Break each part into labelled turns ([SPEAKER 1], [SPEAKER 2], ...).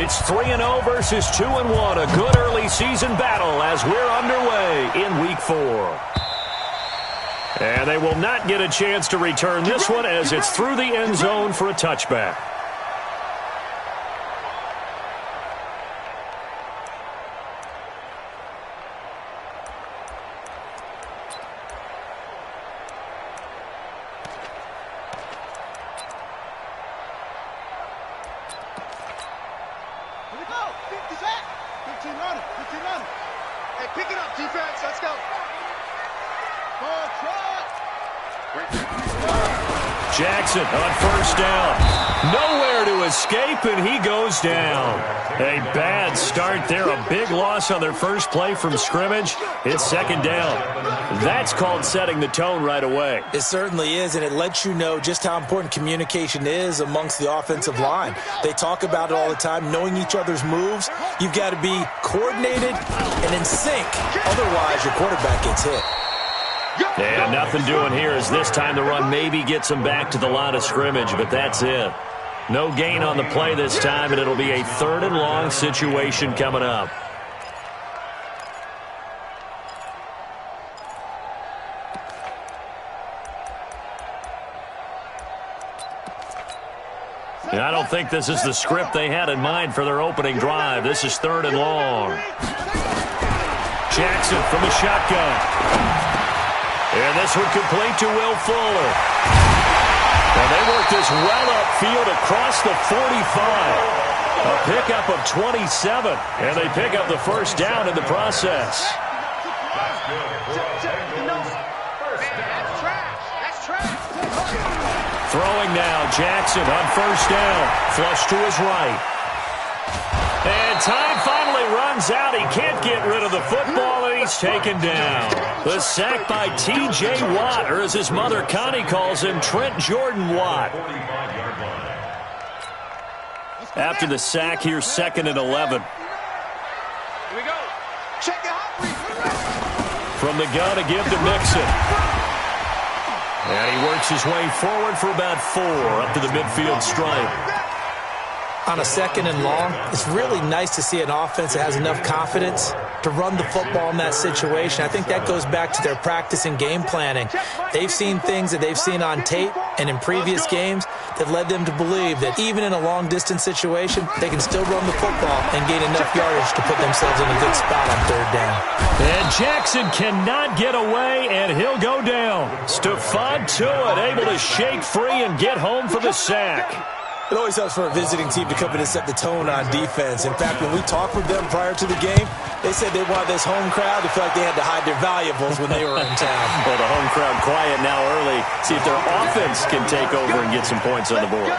[SPEAKER 1] It's 3-0 versus 2-1. A good early season battle as we're underway in Week 4. And they will not get a chance to return this one as it's through the end zone for a touchback. Jackson on first down. Nowhere to escape, and he goes down. A bad start there. A big loss on their first play from scrimmage. It's second down. That's called setting the tone right away.
[SPEAKER 2] It certainly is, and it lets you know just how important communication is amongst the offensive line. They talk about it all the time, knowing each other's moves. You've got to be coordinated and in sync. Otherwise, your quarterback gets hit.
[SPEAKER 1] And nothing doing here as this time the run maybe gets them back to the line of scrimmage, but that's it. No gain on the play this time, and it'll be a 3rd and long situation coming up. And I don't think this is the script they had in mind for their opening drive. This is 3rd and long. Jackson from the shotgun. And this one complete to Will Fuller. And they work this well upfield across the 45. A pickup of 27. And they pick up the first down in the process. Throwing now, Jackson on first down. Flush to his right. And time finally runs out. He can't get rid of the football, and he's taken down. The sack by T.J. Watt, or as his mother Connie calls him, Trent Jordan Watt. After the sack, here's 2nd and 11.
[SPEAKER 3] Here we go. Check it out.
[SPEAKER 1] From the gun to give to Mixon. And he works his way forward for about 4 up to the midfield stripe.
[SPEAKER 2] On a 2nd and long, it's really nice to see an offense that has enough confidence to run the football in that situation. I think that goes back to their practice and game planning. They've seen things that they've seen on tape and in previous games that led them to believe that even in a long-distance situation, they can still run the football and gain enough yardage to put themselves in a good spot on 3rd down.
[SPEAKER 1] And Jackson cannot get away, and he'll go down. Stephon Tuitt able to shake free and get home for the sack.
[SPEAKER 2] It always helps for a visiting team to come in and set the tone on defense. In fact, when we talked with them prior to the game, they said they wanted this home crowd to feel like they had to hide their valuables when they were in town.
[SPEAKER 1] Well, the home crowd quiet now early. See if their offense can take over and get some points on the board.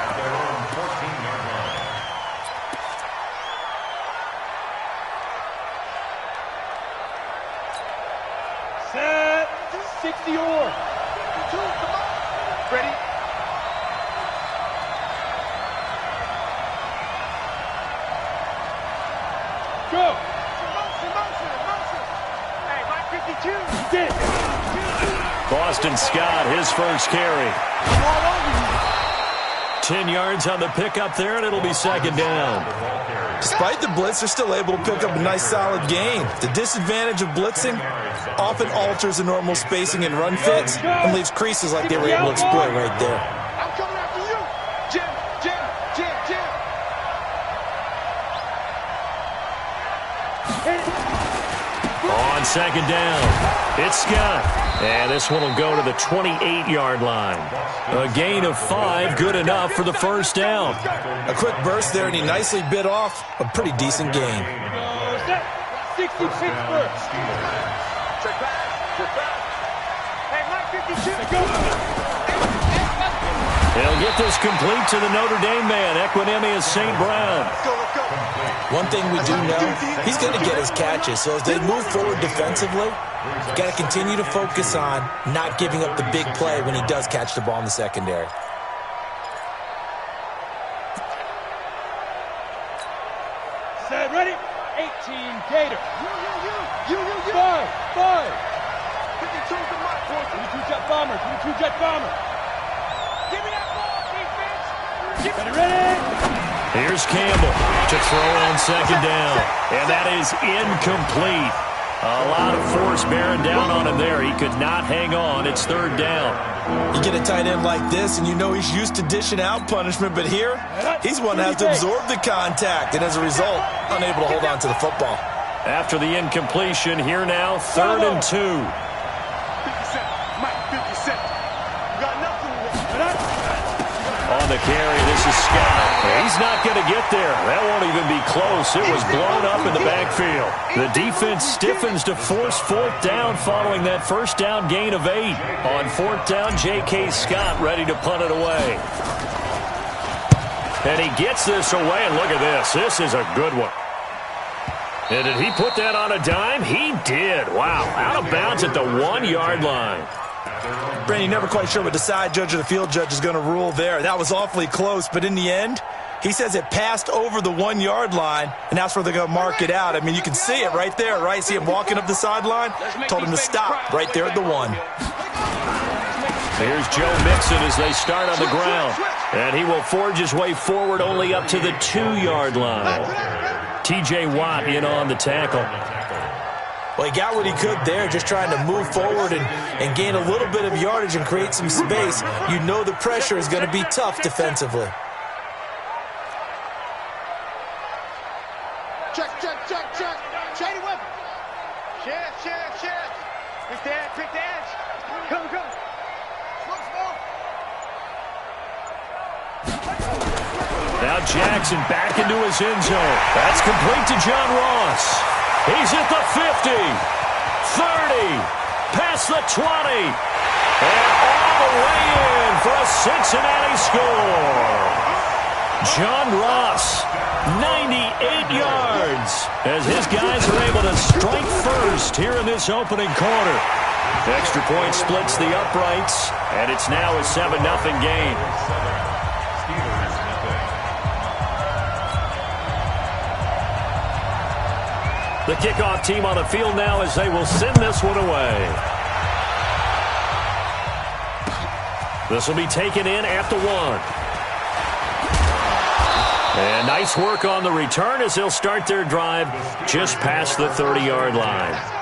[SPEAKER 3] Set. 60-or. Ready? Go! Hey, Mike 52.
[SPEAKER 1] Boston Scott, his first carry. 10 yards on the pickup there, and it'll be 2nd down.
[SPEAKER 2] Despite the blitz, they're still able to pick up a nice, solid gain. The disadvantage of blitzing often alters the normal spacing and run fits and leaves creases like they were able to exploit right there.
[SPEAKER 3] I'm coming after you. Jim.
[SPEAKER 1] On 2nd down, it's Scott. And this one will go to the 28-yard line. A gain of 5, good enough for the first down.
[SPEAKER 2] A quick burst there, and he nicely bit off a pretty decent gain.
[SPEAKER 3] 60 Pittsburgh. Check back. Hey, Mike 52. Go.
[SPEAKER 1] They'll get this complete to the Notre Dame man, Equinemius St. Brown.
[SPEAKER 3] Let's go.
[SPEAKER 2] One thing we do know, he's going to get his catches. So as they move forward defensively, you got to continue to focus on not giving up the big play when he does catch the ball in the secondary.
[SPEAKER 3] Set, ready? 18 Gator. You. 5. 52 to my point. 22 jet bomber. Give me that ball, defense. Ready?
[SPEAKER 1] Here's Campbell. To throw on second down. And that is incomplete. A lot of force bearing down on him there. He could not hang on. It's third down.
[SPEAKER 2] You get a tight end like this, and you know he's used to dishing out punishment, but here, he's one that has to absorb the contact, and as a result, unable to hold on to the football.
[SPEAKER 1] After the incompletion, here now, 3rd and 2.
[SPEAKER 3] 50 cents. Mike, 50 cents. You got nothing.
[SPEAKER 1] On the carry, this is Scott. He's not going to get there. That won't even be close. It was blown up in the backfield. The defense stiffens to force 4th down following that first down gain of 8. On 4th down, J.K. Scott ready to punt it away. And he gets this away, and look at this. This is a good one. And did he put that on a dime? He did. Wow. Out of bounds at the 1-yard line.
[SPEAKER 2] Brandon, you're never quite sure what the side judge or the field judge is going to rule there. That was awfully close, but in the end, he says it passed over the 1-yard line, and that's where they're going to mark it out. I mean, you can see it right there, right? See him walking up the sideline? Told him to stop right there at the 1.
[SPEAKER 1] Here's Joe Mixon as they start on the ground. And he will forge his way forward only up to the 2-yard line. T.J. Watt in on the tackle.
[SPEAKER 2] Well, he got what he could there, just trying to move forward and gain a little bit of yardage and create some space. You know the pressure is going to be tough defensively.
[SPEAKER 3] Check. Shady weapon. Share. Pick the edge. Come.
[SPEAKER 1] Now Jackson back into his end zone. That's complete to John Ross. He's at the 50, 30, past the 20, and all the way in for a Cincinnati score. John Ross, 98 yards, as his guys are able to strike first here in this opening quarter. Extra point splits the uprights, and it's now a 7-0 game. The kickoff team on the field now as they will send this one away. This will be taken in at the 1. And nice work on the return as they'll start their drive just past the 30-yard line.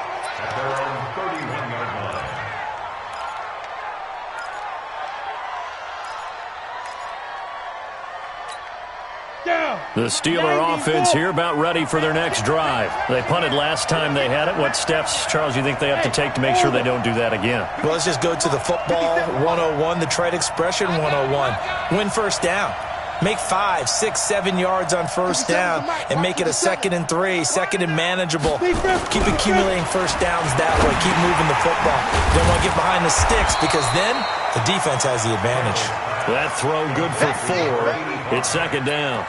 [SPEAKER 1] The Steeler offense here about ready for their next drive. They punted last time they had it. What steps, Charles, you think they have to take to make sure they don't do that again?
[SPEAKER 2] Well, let's just go to the football 101, the trade expression 101. Win first down. Make 5, 6, 7 yards on first down and make it a 2nd and 3, 2nd and manageable. Keep accumulating first downs that way. Keep moving the football. Don't want to get behind the sticks because then the defense has the advantage.
[SPEAKER 1] That throw good for 4. It's 2nd down.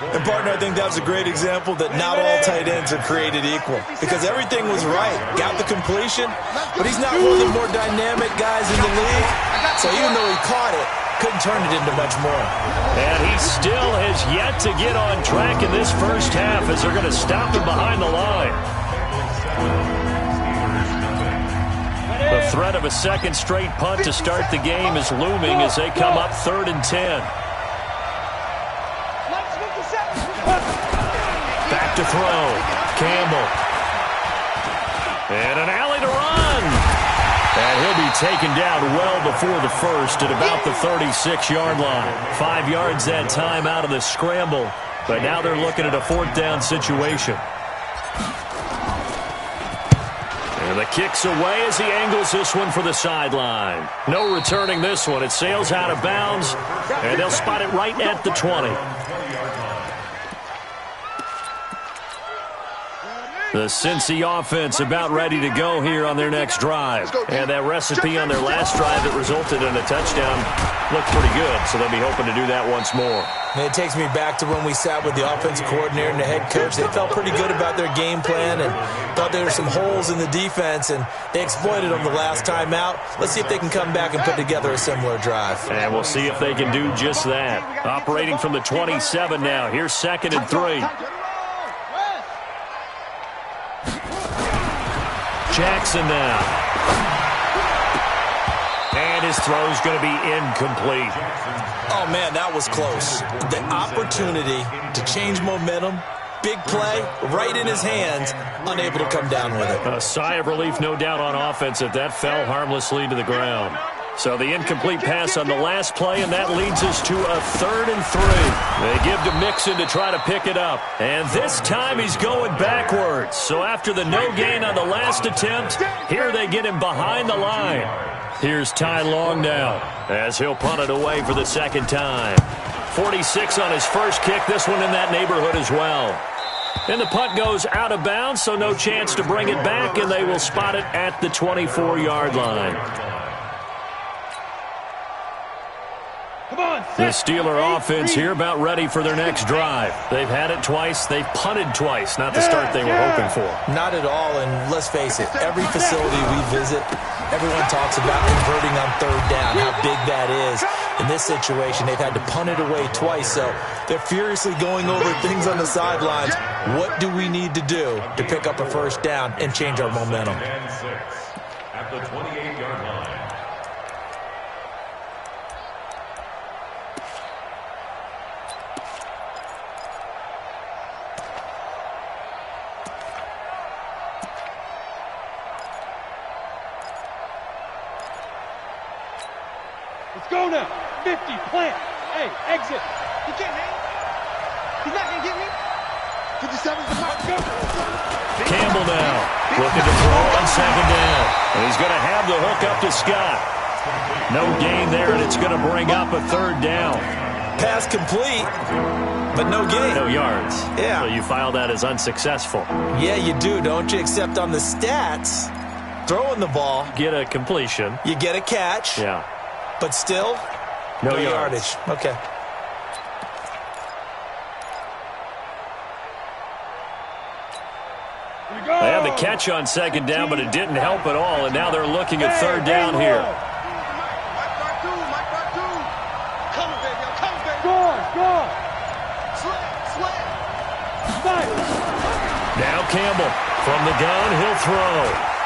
[SPEAKER 2] And, partner, I think that was a great example that not all tight ends are created equal because everything was right. Got the completion, but he's not one of the more dynamic guys in the league. So even though he caught it, couldn't turn it into much more.
[SPEAKER 1] And he still has yet to get on track in this first half as they're going to stop him behind the line. The threat of a second straight punt to start the game is looming as they come up 3rd and 10. Back to throw. Campbell. And an alley to run. And he'll be taken down well before the first at about the 36-yard line. 5 yards that time out of the scramble. But now they're looking at a 4th down situation. And the kick's away as he angles this one for the sideline. No returning this one. It sails out of bounds, and they'll spot it right at the 20. The Cincy offense about ready to go here on their next drive. And that recipe on their last drive that resulted in a touchdown looked pretty good, so they'll be hoping to do that once more.
[SPEAKER 2] And it takes me back to when we sat with the offensive coordinator and the head coach. They felt pretty good about their game plan and thought there were some holes in the defense, and they exploited them the last time out. Let's see if they can come back and put together a similar drive.
[SPEAKER 1] And we'll see if they can do just that. Operating from the 27 now. Here's 2nd and 3. Jackson now. And His throw's going to be incomplete.
[SPEAKER 2] Oh, man, that was close. The opportunity to change momentum, big play, right in his hands, unable to come down with it.
[SPEAKER 1] A sigh of relief, no doubt, on offense if that fell harmlessly to the ground. So the incomplete pass on the last play, and that leads us to a 3rd and 3. They give to Mixon to try to pick it up. And this time he's going backwards. So after the no gain on the last attempt, here they get him behind the line. Here's Ty Long now as he'll punt it away for the second time. 46 on his first kick, this one in that neighborhood as well. And the punt goes out of bounds, so no chance to bring it back, and they will spot it at the 24-yard line. The Steeler offense here about ready for their next drive. They've had it twice. They've punted twice. Not the start they were hoping for.
[SPEAKER 2] Not at all, and let's face it, every facility we visit, everyone talks about converting on 3rd down, how big that is. In this situation, they've had to punt it away twice, so they're furiously going over things on the sidelines. What do we need to do to pick up a 1st down and change our momentum?
[SPEAKER 4] At the 28-yard line.
[SPEAKER 3] Let's go now. 50, plant. Hey, exit. He can't hang. He's not going to get me. 57's the mark. Go.
[SPEAKER 1] Campbell now looking to throw on 2nd down. And he's going to have the hook up to Scott. No gain there, and it's going to bring up a 3rd down.
[SPEAKER 2] Pass complete, but no gain.
[SPEAKER 1] No yards.
[SPEAKER 2] Yeah.
[SPEAKER 1] So you file that as unsuccessful.
[SPEAKER 2] Yeah, you do, don't you? Except on the stats, throwing the ball,
[SPEAKER 1] Get a completion.
[SPEAKER 2] you get a catch.
[SPEAKER 1] Yeah.
[SPEAKER 2] But still,
[SPEAKER 1] No
[SPEAKER 2] yardage. Okay.
[SPEAKER 1] They had the catch on 2nd down, but it didn't help at all, and now they're looking at 3rd down here. Now Campbell from the gun, he'll throw.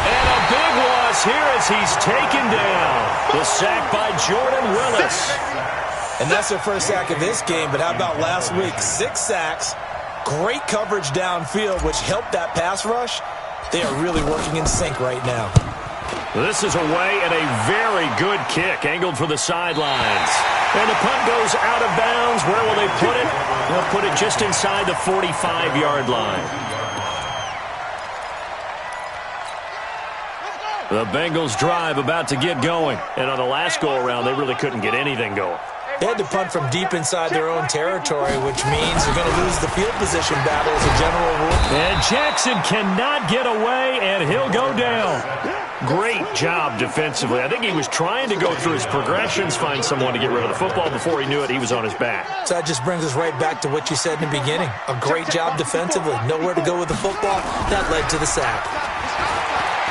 [SPEAKER 1] And a big loss here as he's taken down. The sack by Jordan Willis.
[SPEAKER 2] And that's their first sack of this game, but how about last week? 6 sacks, great coverage downfield, which helped that pass rush. They are really working in sync right now.
[SPEAKER 1] This is away and a very good kick, angled for the sidelines. And the punt goes out of bounds. Where will they put it? They'll put it just inside the 45-yard line. The Bengals drive about to get going. And on the last go-around, they really couldn't get anything going.
[SPEAKER 2] They had to punt from deep inside their own territory, which means they're going to lose the field position battle as a general rule.
[SPEAKER 1] And Jackson cannot get away, and he'll go down. Great job defensively. I think he was trying to go through his progressions, find someone to get rid of the football. Before he knew it, he was on his back.
[SPEAKER 2] So that just brings us right back to what you said in the beginning. A great job defensively. Nowhere to go with the football. That led to the sack.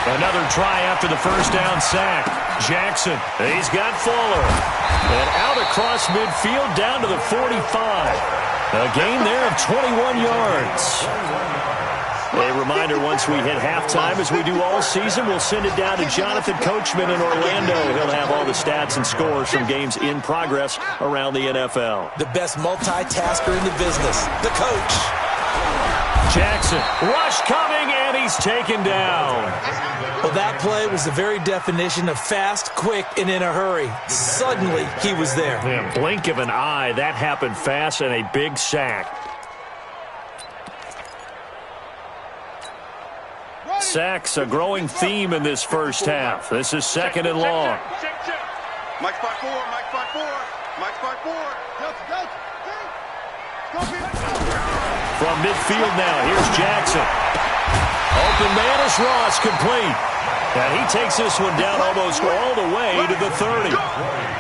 [SPEAKER 1] Another try after the 1st down sack. Jackson, he's got Fuller. And out across midfield down to the 45. A gain there of 21 yards. A reminder, once we hit halftime, as we do all season, we'll send it down to Jonathan Coachman in Orlando. He'll have all the stats and scores from games in progress around the NFL.
[SPEAKER 2] The best multitasker in the business, the coach.
[SPEAKER 1] Jackson, rush coming, and he's taken down.
[SPEAKER 2] Well, that play was the very definition of fast, quick, and in a hurry. Suddenly, he was there.
[SPEAKER 1] Yeah, blink of an eye, that happened fast, and a big sack. Sacks, a growing theme in this first half. This is 2nd and long.
[SPEAKER 3] Mike spot 4, Mike spot 4, Mike spot 4.
[SPEAKER 1] From midfield now, here's Jackson. Open man is Ross, complete. And he takes this one down almost all the way to the 30.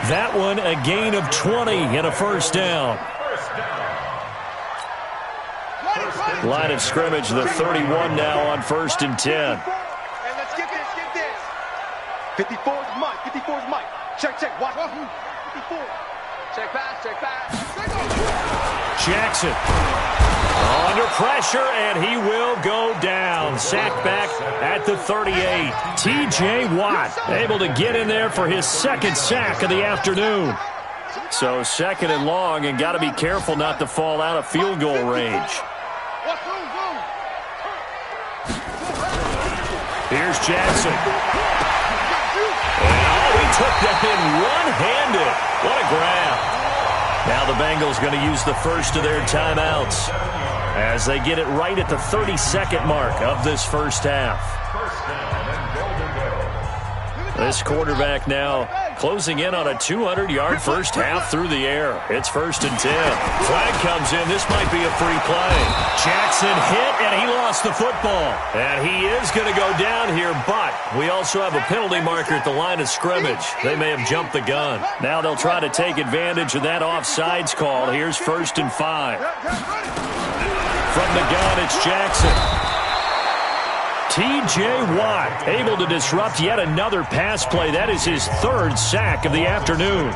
[SPEAKER 1] That one a gain of 20 and a 1st down. Line of scrimmage, the 31 now on 1st and 10.
[SPEAKER 3] Hey, let's get this. 54's Mike. Check. Watch. 54. Check pass.
[SPEAKER 1] Jackson Under pressure, and he will go down. Sacked back at the 38. T.J. Watt able to get in there for his second sack of the afternoon. So second and long, and got to be careful not to fall out of field goal range. Here's Jackson. And he took that in one-handed. What a grab. Now the Bengals going to use the first of their timeouts as they get it right at the 30-second mark of this first half. This quarterback now closing in on a 200-yard first half through the air. It's 1st and 10. Flag comes in. This might be a free play. Jackson hit, and he lost the football. And he is going to go down here, but we also have a penalty marker at the line of scrimmage. They may have jumped the gun. Now they'll try to take advantage of that offsides call. Here's 1st and 5. From the gun, it's Jackson. T.J. Watt able to disrupt yet another pass play. That is his third sack of the afternoon.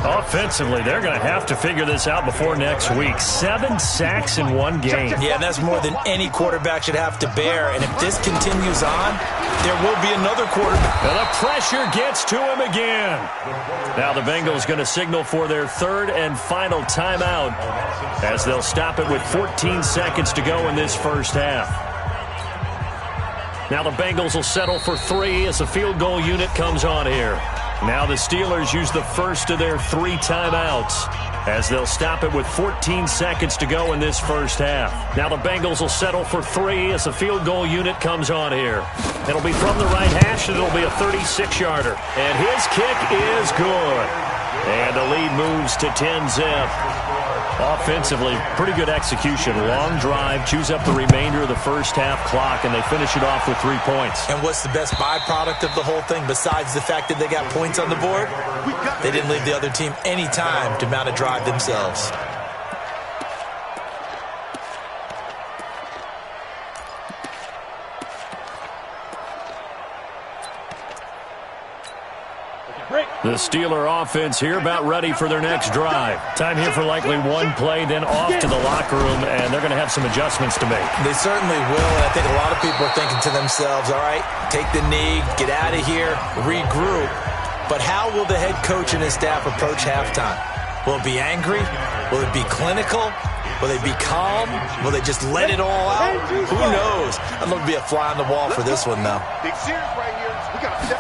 [SPEAKER 1] Offensively, they're going to have to figure this out before next week. 7 sacks in one game.
[SPEAKER 2] Yeah, and that's more than any quarterback should have to bear. And if this continues on, there will be another quarterback.
[SPEAKER 1] Now the pressure gets to him again. Now the Bengals going to signal for their third and final timeout as they'll stop it with 14 seconds to go in this first half. Now the Bengals will settle for 3 as the field goal unit comes on here. Now the Steelers use the first of their 3 timeouts as they'll stop it with 14 seconds to go in this first half. Now the Bengals will settle for 3 as the field goal unit comes on here. It'll be from the right hash, and it'll be a 36-yarder. And his kick is good. And the lead moves to 10-zip. Offensively, pretty good execution. Long drive, chews up the remainder of the first half clock, and they finish it off with 3 points.
[SPEAKER 2] And what's the best byproduct of the whole thing besides the fact that they got points on the board? They didn't leave the other team any time to mount a drive themselves.
[SPEAKER 1] The Steeler offense here about ready for their next drive. Time here for likely one play, then off to the locker room, and they're going to have some adjustments to make.
[SPEAKER 2] They certainly will, and I think a lot of people are thinking to themselves, all right, take the knee, get out of here, regroup. But how will the head coach and his staff approach halftime? Will it be angry? Will it be clinical? Will they be calm? Will they just let it all out? Who knows? I'd love to be a fly on the wall for this one, though.
[SPEAKER 3] Big series right here. We got to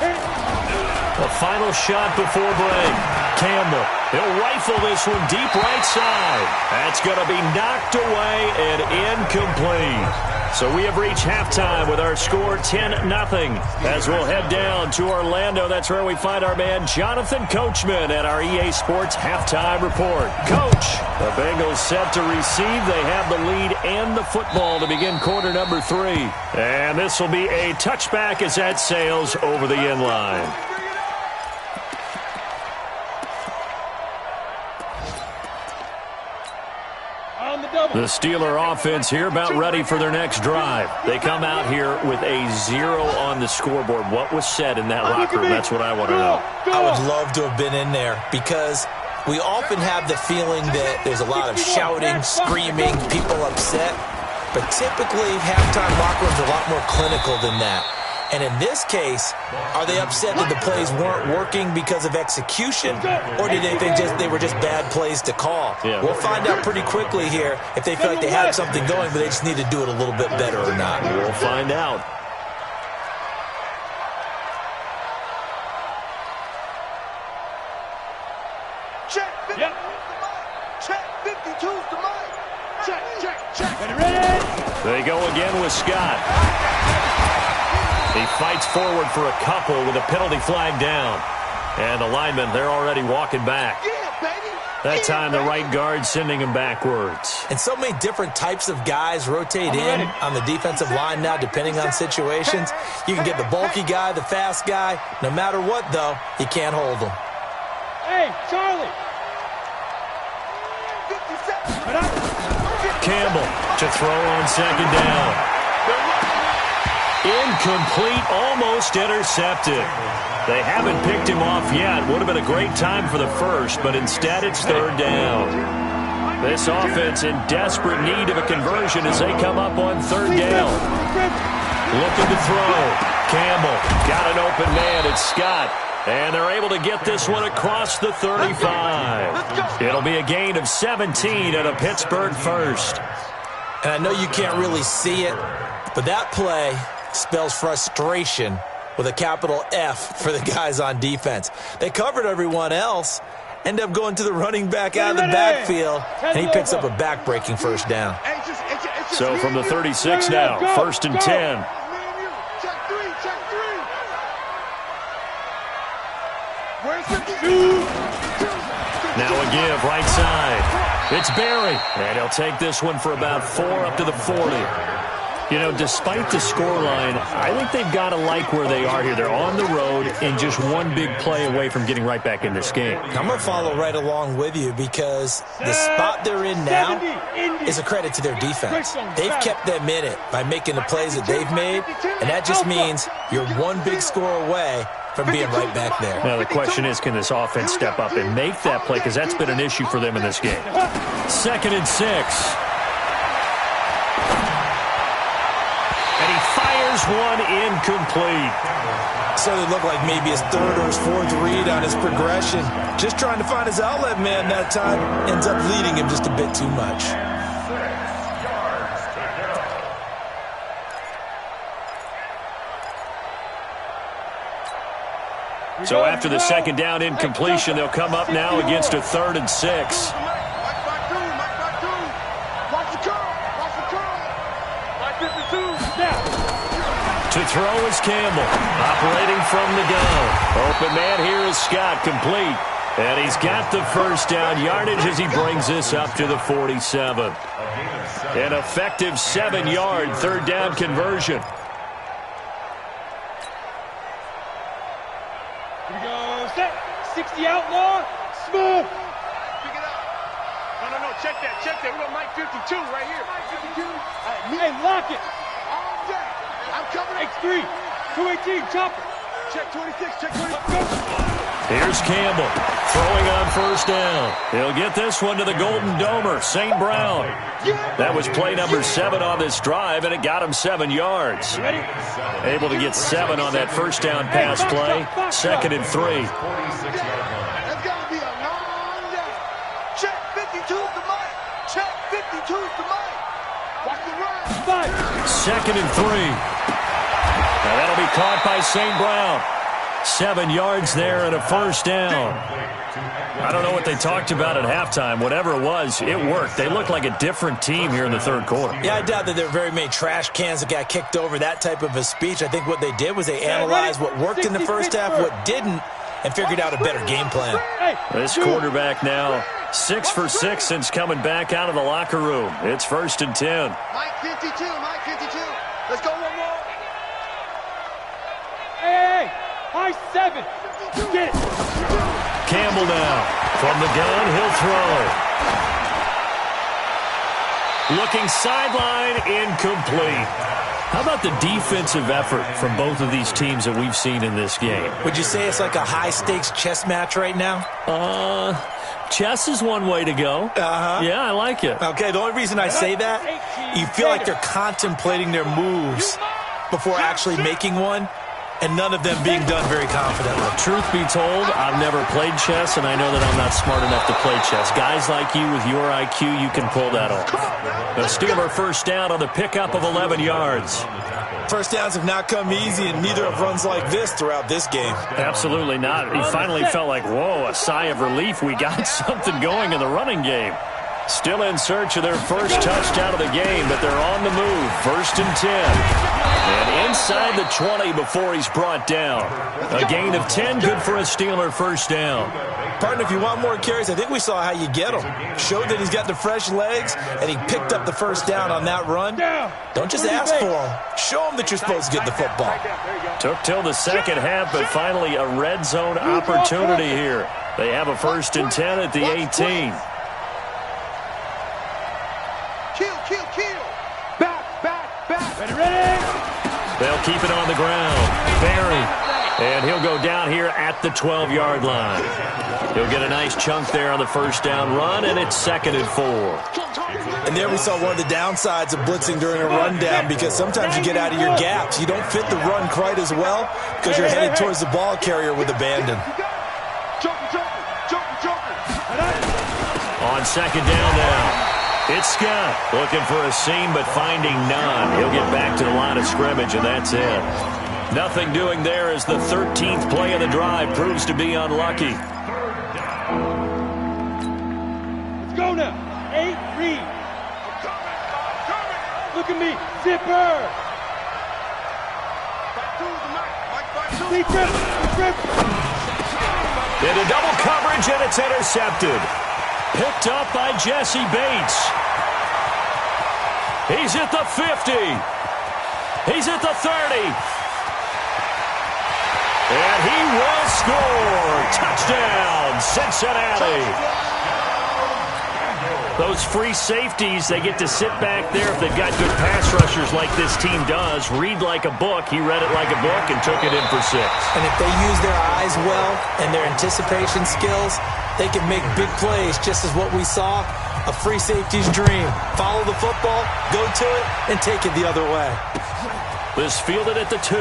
[SPEAKER 1] The final shot before break. Campbell, he'll rifle this one deep right side. That's going to be knocked away and incomplete. So we have reached halftime with our score 10-0. As we'll head down to Orlando, that's where we find our man Jonathan Coachman at our EA Sports Halftime Report. Coach, the Bengals set to receive. They have the lead and the football to begin quarter number 3. And this will be a touchback as that sails over the end line. The Steeler offense here about ready for their next drive. They come out here with a 0 on the scoreboard. What was said in that locker room? That's what I want to know.
[SPEAKER 2] I would love to have been in there because we often have the feeling that there's a lot of shouting, screaming, people upset. But typically, halftime locker rooms are a lot more clinical than that. And in this case, are they upset that the plays weren't working because of execution, or did they think they were just bad plays to call?
[SPEAKER 1] Yeah.
[SPEAKER 2] We'll find out pretty quickly here if they feel like they had something going, but they just need to do it a little bit better or not.
[SPEAKER 1] We'll find out.
[SPEAKER 3] check. 52's check. Check, 52's the mic. Check. Ready?
[SPEAKER 1] They go again with Scott. He fights forward for a couple with a penalty flag down. And the linemen, they're already walking back. That time the right guard sending him backwards.
[SPEAKER 2] And so many different types of guys rotate in on the defensive line now depending on situations. You can get the bulky guy, the fast guy. No matter what, though, you can't hold them.
[SPEAKER 3] Hey, Charlie.
[SPEAKER 1] Campbell to throw on second down. Incomplete, almost intercepted. They haven't picked him off yet. Would have been a great time for the first, but instead it's third down. This offense in desperate need of a conversion as they come up on third down. Looking to throw. Campbell got an open man. It's Scott. And they're able to get this one across the 35. It'll be a gain of 17 and a Pittsburgh first.
[SPEAKER 2] And I know you can't really see it, but that play spells frustration with a capital F for the guys on defense. They covered everyone else, end up going to the running back out of the backfield, and he picks up a back-breaking first down.
[SPEAKER 1] So from the 36 now, 1st and 10. Now a give, right side. It's Barry, and he'll take this one for about 4 up to the 40. You know, despite the scoreline, I think they've got to like where they are here. They're on the road and just one big play away from getting right back in this game.
[SPEAKER 2] I'm going to follow right along with you because the spot they're in now is a credit to their defense. They've kept them in it by making the plays that they've made, and that just means you're one big score away from being right back there.
[SPEAKER 1] Now, the question is, can this offense step up and make that play? Because that's been an issue for them in this game. 2nd and 6. And he fires one incomplete.
[SPEAKER 2] So it looked like maybe his 3rd or his 4th read on his progression. Just trying to find his outlet man that time. Ends up leading him just a bit too much.
[SPEAKER 1] So after the 2nd down incompletion, they'll come up now against a 3rd and 6. To throw is Campbell, operating from the gun. Open man here is Scott, complete. And he's got the first down yardage as he brings this up to the 47. An effective 7-yard 3rd down conversion.
[SPEAKER 3] Here we go, set. 60 outlaw, smooth. Pick it up. No, check that. We got Mike 52 right here. Mike 52. Hey, lock it. All day. I'm coming. X3, 218, chopper. Check 26, check 26. Go.
[SPEAKER 1] Here's Campbell, throwing on 1st down. He'll get this one to the Golden Domer, St. Brown. That was play number 7 on this drive, and it got him 7 yards. Able to get 7 on that 1st down pass play. 2nd and 3.
[SPEAKER 3] That's got to be a long day. Check 52's the mic. Check 52's the mic. Watch the run.
[SPEAKER 1] 2nd and 3. Now that'll be caught by St. Brown. 7 yards there and a 1st down. I don't know what they talked about at halftime. Whatever it was, it worked. They looked like a different team here in the 3rd quarter.
[SPEAKER 2] Yeah, I doubt that there were very many trash cans that got kicked over, that type of a speech. I think what they did was they analyzed what worked in the first half, what didn't, and figured out a better game plan.
[SPEAKER 1] This quarterback now 6 for 6 since coming back out of the locker room. It's 1st and 10.
[SPEAKER 3] Mike 52, Mike 52. Let's go one more. Hey, high 7. Get it.
[SPEAKER 1] Campbell now. From the gun, he'll throw. Looking sideline, incomplete. How about the defensive effort from both of these teams that we've seen in this game?
[SPEAKER 2] Would you say it's like a high-stakes chess match right now?
[SPEAKER 1] Chess is one way to go.
[SPEAKER 2] Uh-huh.
[SPEAKER 1] Yeah, I like it.
[SPEAKER 2] Okay, the only reason I say that, you feel like they're contemplating their moves before actually making one, and none of them being done very confidently.
[SPEAKER 1] Truth be told, I've never played chess, and I know that I'm not smart enough to play chess. Guys like you with your IQ, you can pull that off. The Steeler 1st down on the pickup of 11 yards.
[SPEAKER 2] First downs have not come easy, and neither have runs like this throughout this game.
[SPEAKER 1] Absolutely not. He finally felt like, whoa, a sigh of relief. We got something going in the running game. Still in search of their first touchdown of the game, but they're on the move. 1st and 10. And inside the 20 before he's brought down. A gain of 10, good for a Steeler 1st down.
[SPEAKER 2] Partner, if you want more carries, I think we saw how you get him. Showed that he's got the fresh legs, and he picked up the first down on that run. Don't just ask for him. Show him that you're supposed to get the football.
[SPEAKER 1] Took till the 2nd half, but finally a red zone opportunity here. They have a 1st and 10 at the 18.
[SPEAKER 3] Kill. Back. Ready.
[SPEAKER 1] They'll keep it on the ground. Barry And he'll go down here at the 12-yard line. He'll get a nice chunk there on the first down run, and it's 2nd and 4.
[SPEAKER 2] And there we saw one of the downsides of blitzing during a rundown, because sometimes you get out of your gaps. You don't fit the run quite as well because you're headed towards the ball carrier with abandon.
[SPEAKER 1] On 2nd down now, it's Scott looking for a seam but finding none. He'll get back to the line of scrimmage, and that's it. Nothing doing there as the 13th play of the drive proves to be unlucky.
[SPEAKER 3] Let's go now. 8, read. Look at me. Zipper.
[SPEAKER 1] Into double coverage, and it's intercepted. Picked up by Jesse Bates. He's at the 50. He's at the 30. And he will score. Touchdown, Cincinnati. Those free safeties, they get to sit back there if they've got good pass rushers like this team does. Read like a book. He read it like a book and took it in for 6.
[SPEAKER 2] And if they use their eyes well and their anticipation skills, they can make big plays, just as what we saw, a free safety's dream. Follow the football, go to it, and take it the other way.
[SPEAKER 1] This fielded at the 2.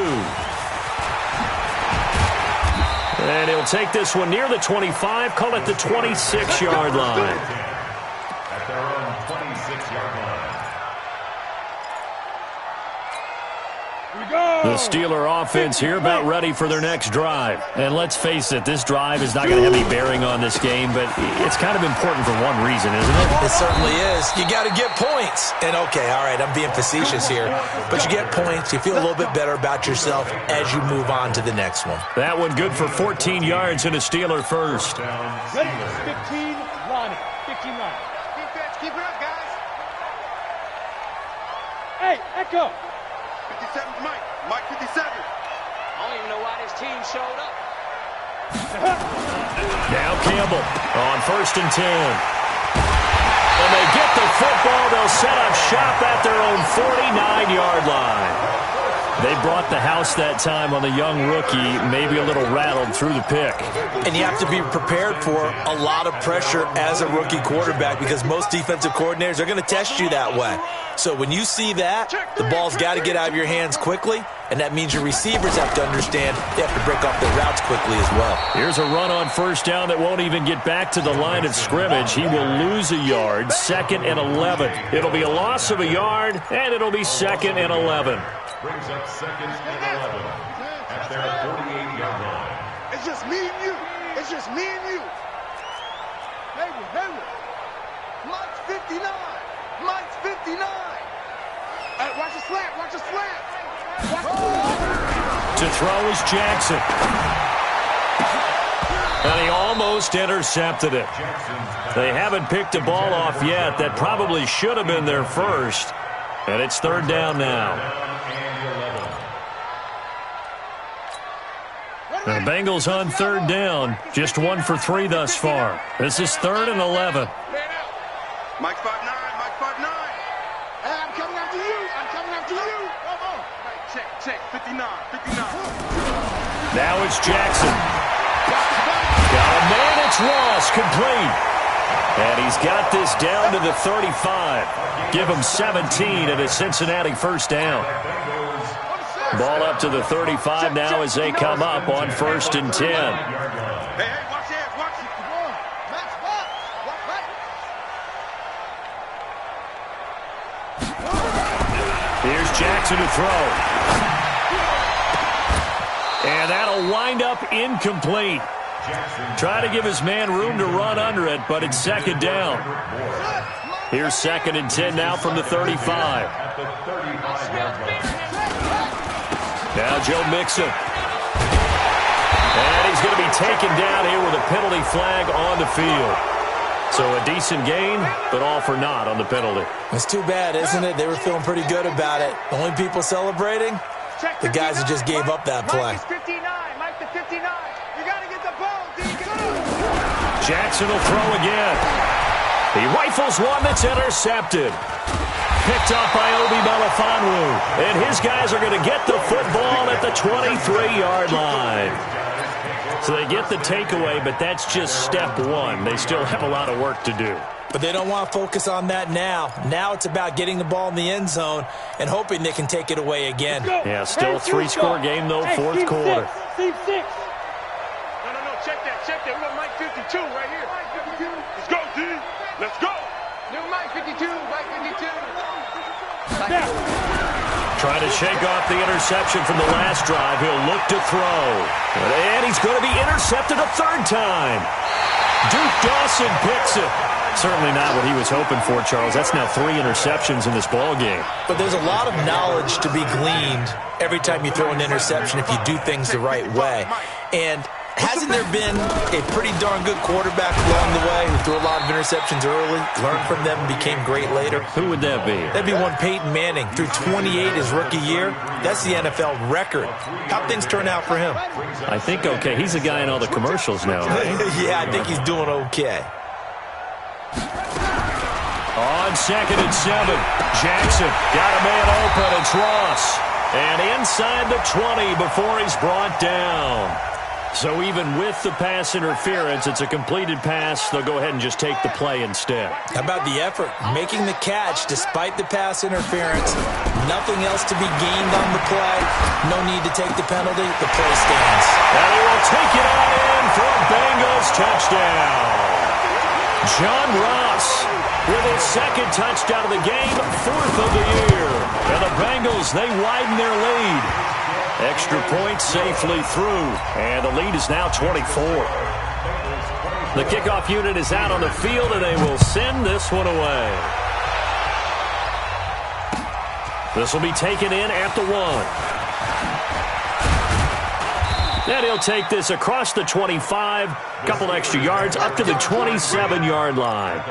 [SPEAKER 1] And he'll take this one near the 25, call it the 26-yard line.
[SPEAKER 4] At their own 26-yard line.
[SPEAKER 1] The Steeler offense here about ready for their next drive. And let's face it, this drive is not going to have any bearing on this game, but it's kind of important for one reason, isn't it?
[SPEAKER 2] It certainly is. You got to get points. And okay, all right, I'm being facetious here, but you get points, you feel a little bit better about yourself as you move on to the next one.
[SPEAKER 1] That one good for 14 yards and a Steeler first.
[SPEAKER 3] Ready? 15, line it. 15 line. Defense, keep it up, guys. Hey, Echo. 57 Mike. Mike 57. I
[SPEAKER 5] don't even know why this team showed up.
[SPEAKER 1] Now Campbell on 1st and 10. When they get the football, they'll set up shop at their own 49-yard line. They brought the house that time on the young rookie, maybe a little rattled through the pick.
[SPEAKER 2] And you have to be prepared for a lot of pressure as a rookie quarterback, because most defensive coordinators are going to test you that way. So when you see that, the ball's got to get out of your hands quickly, and that means your receivers have to understand they have to break off their routes quickly as well.
[SPEAKER 1] Here's a run on 1st down that won't even get back to the line of scrimmage. He will lose a yard, 2nd and 11. It'll be a loss of a yard, and it'll be 2nd and 11.
[SPEAKER 4] Brings up 2nd and 11 at their 48-yard line.
[SPEAKER 3] It's just me and you. It's just me and you. Hayward. Mike's 59. Mike's 59. Hey, watch the slant. Watch the slant.
[SPEAKER 1] To throw is Jackson. And he almost intercepted it. They haven't picked a ball off yet. That probably should have been their first. And it's 3rd down now. The Bengals on 3rd down. Just 1 for 3 thus far. This is 3rd and 11.
[SPEAKER 3] Mike 5'9", Mike 5'9". Hey, I'm coming after you. I'm coming after you. Come on. Right, check. 59.
[SPEAKER 1] Now it's Jackson. Got a man. It's Ross, complete. And he's got this down to the 35. Give him 17 and a Cincinnati 1st down. Ball up to the 35 now as they come up on 1st and 10.
[SPEAKER 3] Hey, watch it, watch it. Come on. Max box.
[SPEAKER 1] Here's Jackson to throw. And that'll wind up incomplete. Try to give his man room to run under it, but it's 2nd down. Here's 2nd and 10 now from the 35. Now Joe Mixon. And he's going to be taken down here with a penalty flag on the field. So a decent gain, but all for naught on the penalty.
[SPEAKER 2] It's too bad, isn't it? They were feeling pretty good about it. The only people celebrating, the guys that just gave up that play.
[SPEAKER 3] Mike 59. Mike the 59. You got to get the ball, D.
[SPEAKER 1] Jackson will throw again. He rifles one that's intercepted. picked off by Obi Melifonwu. And his guys are going to get the football at the 23-yard line. So they get the takeaway, but that's just step one. They still have a lot of work to do.
[SPEAKER 2] But they don't want to focus on that now. Now it's about getting the ball in the end zone and hoping they can take it away again.
[SPEAKER 1] Yeah, still a three-score game, though, fourth quarter.
[SPEAKER 3] Team 6. No, check that. We got Mike 52 right here. Let's go, D. Let's go.
[SPEAKER 5] New Mike 52, Mike 52.
[SPEAKER 1] Trying to shake off the interception from the last drive. He'll look to throw. And he's going to be intercepted a third time. Duke Dawson picks it. Certainly not what he was hoping for, Charles. That's now 3 interceptions in this ball game.
[SPEAKER 2] But there's a lot of knowledge to be gleaned every time you throw an interception if you do things the right way. And hasn't there been a pretty darn good quarterback along the way who threw a lot of interceptions early, learned from them, and became great later?
[SPEAKER 1] Who would that be?
[SPEAKER 2] That'd be one Peyton Manning. Threw 28 his rookie year. That's the NFL record. How'd things turn out for him?
[SPEAKER 1] I think okay. He's a guy in all the commercials now, right?
[SPEAKER 2] Yeah, I think he's doing okay.
[SPEAKER 1] On 2nd and 7, Jackson got a man open. It's Ross. And inside the 20 before he's brought down. So even with the pass interference, it's a completed pass. They'll go ahead and just take the play instead.
[SPEAKER 2] How about the effort? Making the catch despite the pass interference. Nothing else to be gained on the play. No need to take the penalty. The play stands.
[SPEAKER 1] And he will take it on in for a Bengals touchdown. John Ross with his second touchdown of the game, 4th of the year. And the Bengals, they widen their lead. Extra point safely through, and the lead is now 24. The kickoff unit is out on the field, and they will send this one away. This will be taken in at the 1. And he'll take this across the 25, couple extra yards, up to the 27-yard line.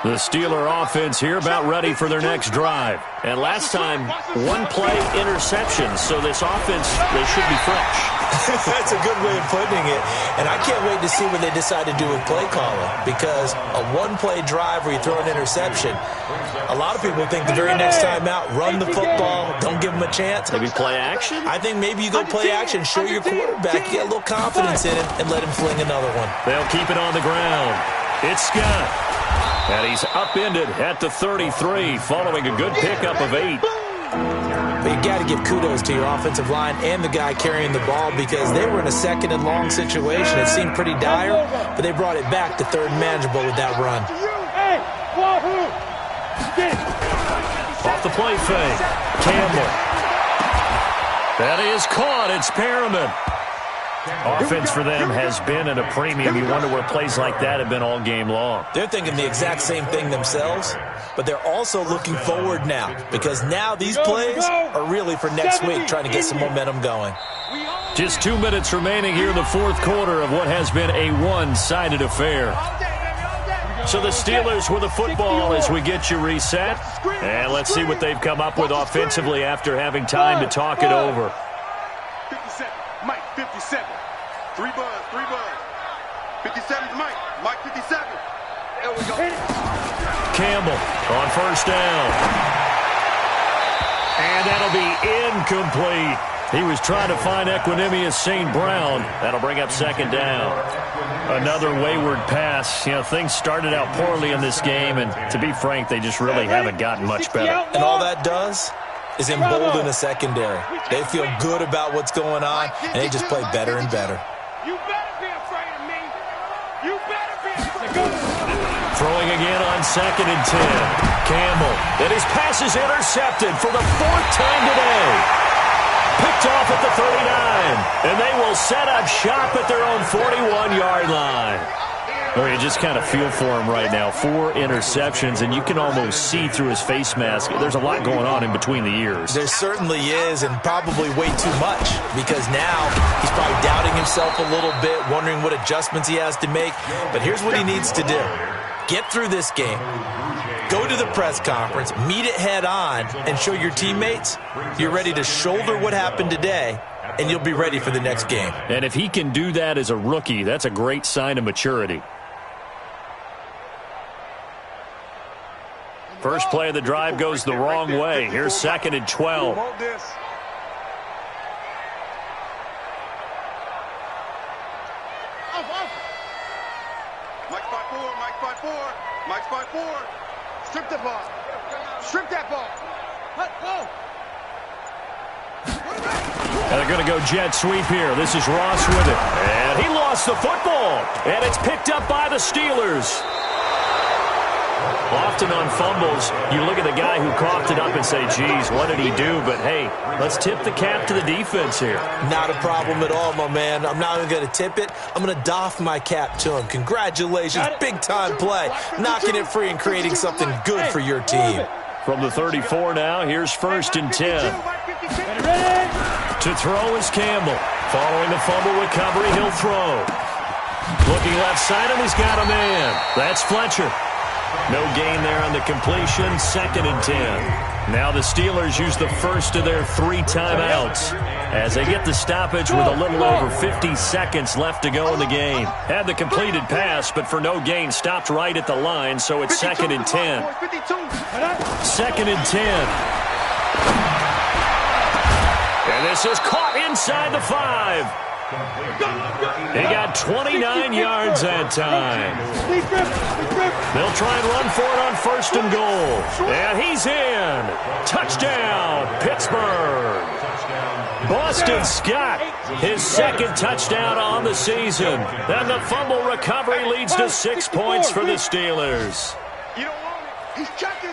[SPEAKER 1] The Steeler offense here about ready for their next drive. And last time, 1-play interception, so this offense, they should be fresh.
[SPEAKER 2] That's a good way of putting it. And I can't wait to see what they decide to do with play calling, because a 1-play drive where you throw an interception, a lot of people think the very next time out, run the football, don't give them a chance.
[SPEAKER 1] Maybe play action?
[SPEAKER 2] I think maybe you go play action, show your quarterback, get a little confidence in him, and let him fling another one.
[SPEAKER 1] They'll keep it on the ground. It's Scott. And he's upended at the 33 following a good pickup of 8.
[SPEAKER 2] But you got to give kudos to your offensive line and the guy carrying the ball, because they were in a 2nd and long situation. It seemed pretty dire, but they brought it back to 3rd and manageable with that run.
[SPEAKER 1] Off the play fake. Campbell. That is caught. It's Perriman. Offense for them has been at a premium. You wonder where plays like that have been all game long.
[SPEAKER 2] They're thinking the exact same thing themselves, but they're also looking forward now, because now these plays are really for next week, trying to get some momentum going.
[SPEAKER 1] Just 2 minutes remaining here in the fourth quarter of what has been a one-sided affair. So the Steelers with the football as we get you reset. And let's see what they've come up with offensively after having time to talk it over.
[SPEAKER 3] 57, Mike 57. 3 buzz. 57's Mike. Mike 57. There we go.
[SPEAKER 1] Campbell on first down. And that'll be incomplete. He was trying to find Equanimous St. Brown. That'll bring up 2nd down. Another wayward pass. You know, things started out poorly in this game, and to be frank, they just really haven't gotten much better.
[SPEAKER 2] And all that does is embolden the secondary. They feel good about what's going on, and they just play better and better.
[SPEAKER 3] You better be afraid of me. You better be afraid of me.
[SPEAKER 1] Throwing again on 2nd and 10. Campbell. And his pass is intercepted for the 4th time today. Picked off at the 39. And they will set up shop at their own 41-yard line. Or you just kind of feel for him right now. 4 interceptions, and you can almost see through his face mask. There's a lot going on in between the ears.
[SPEAKER 2] There certainly is, and probably way too much, because now he's probably doubting himself a little bit, wondering what adjustments he has to make. But here's what he needs to do. Get through this game. Go to the press conference, meet it head on, and show your teammates you're ready to shoulder what happened today, and you'll be ready for the next game.
[SPEAKER 1] And if he can do that as a rookie, that's a great sign of maturity. First play of the drive goes the wrong way. Here's 2nd and 12.
[SPEAKER 3] Hold this. Mike 5-4, Mike 5-4, Mike 5-4. Strip the ball. Strip that ball. Go.
[SPEAKER 1] And they're going to go jet sweep here. This is Ross with it. And he lost the football. And it's picked up by the Steelers. Often on fumbles, you look at the guy who coughed it up and say, geez, what did he do? But, hey, let's tip the cap to the defense here.
[SPEAKER 2] Not a problem at all, my man. I'm not even going to tip it. I'm going to doff my cap to him. Congratulations. Big-time play. Knocking it free and creating something good for your team.
[SPEAKER 1] From the 34 now, here's 1st and 10. To throw is Campbell. Following the fumble recovery, he'll throw. Looking left side, and he's got a man. That's Fletcher. No gain there on the completion. 2nd and 10. Now the Steelers use the first of their 3 timeouts as they get the stoppage with a little over 50 seconds left to go in the game. Had the completed pass, but for no gain, stopped right at the line, so it's 2nd and 10. 2nd and 10. And this is caught inside the 5. He got 29 yards that time. They'll try and run for it on 1st and goal. And he's in. Touchdown, Pittsburgh. Boston Scott, his 2nd touchdown on the season. And the fumble recovery leads to 6 points for the Steelers.
[SPEAKER 3] You don't want it. He's checking.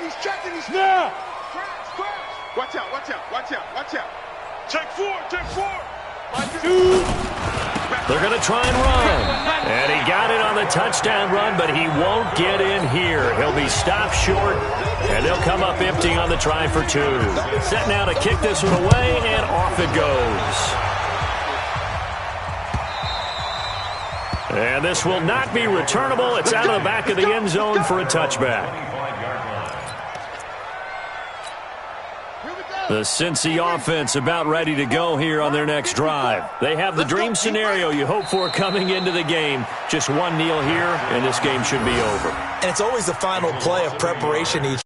[SPEAKER 3] Now. Watch out. Take 4.
[SPEAKER 1] They're going to try and run. And he got it on the touchdown run, but he won't get in here. He'll be stopped short, and they'll come up empty on the try for 2. Set now to kick this one away, and off it goes. And this will not be returnable. It's out of the back of the end zone for a touchback. The Cincy offense about ready to go here on their next drive. They have the dream scenario you hope for coming into the game. Just one kneel here, and this game should be over.
[SPEAKER 2] And it's always the final play of preparation each